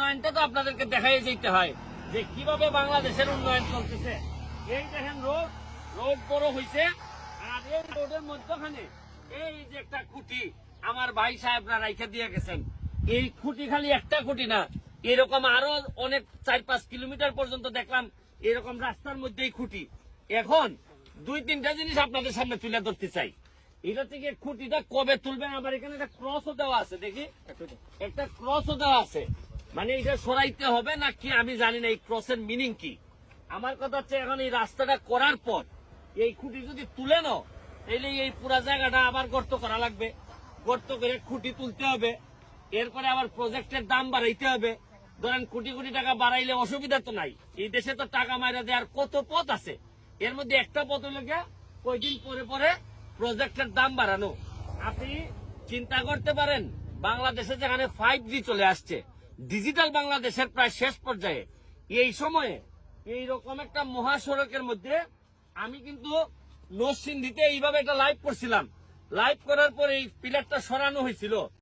উন্নয়নটা তো আপনাদেরকে দেখাই যেতে হয় যে কিভাবে বাংলাদেশের উন্নয়ন চলতেছে। এই দেখেন রোড বড় হয়েছে, আর এই রোডের মধ্যখানে এই যে একটা খুঁটি আমার ভাই সাহেবরা রাইখা দিয়ে গেছেন। এই খুঁটি খালি একটা খুঁটি না, এরকম আরো অনেক 4-5 কিলোমিটার পর্যন্ত দেখলাম এরকম রাস্তার মধ্যেই খুঁটি। এখন 2-3টা জিনিস আপনাদের সামনে তুলে ধরতে চাই। এটা থেকে খুঁটিটা কবে তুলবেন, আবার এখানে একটা ক্রসও দেওয়া আছে, দেখি একটা ক্রসও দেওয়া আছে, মানে এটা সরাইতে হবে না কি আমি জানি না এই ক্রসের মিনিং কি। আমার কথা হচ্ছে এখন এই রাস্তাটা করার পর এই খুঁটি যদি তুলে নাও তাহলে এই পুরা জায়গাটা আবার গর্ত করা লাগবে, গর্ত করে খুঁটি তুলতে হবে, এরপরে আবার প্রজেক্টের দাম বাড়াইতে হবে। ধরেন কোটি কোটি টাকা বাড়াইলে অসুবিধা তো নাই, এই দেশে তো টাকা মাইরা দেওয়ার কত পথ আছে। এর মধ্যে একটা পথ হলো গিয়া কয়দিন পরে পরে প্রজেক্টের দাম বাড়ানো। আপনি চিন্তা করতে পারেন বাংলাদেশে যেখানে 5G চলে আসছে, ডিজিটাল বাংলাদেশের প্রায় শেষ পর্যায়ে, এই সময়ে এইরকম একটা মহাসড়কের মধ্যে আমি কিন্তু নরসিংদীতে এইভাবে একটা লাইভ করছিলাম। লাইভ করার পর এই পিলারটা সরানো হয়েছিল।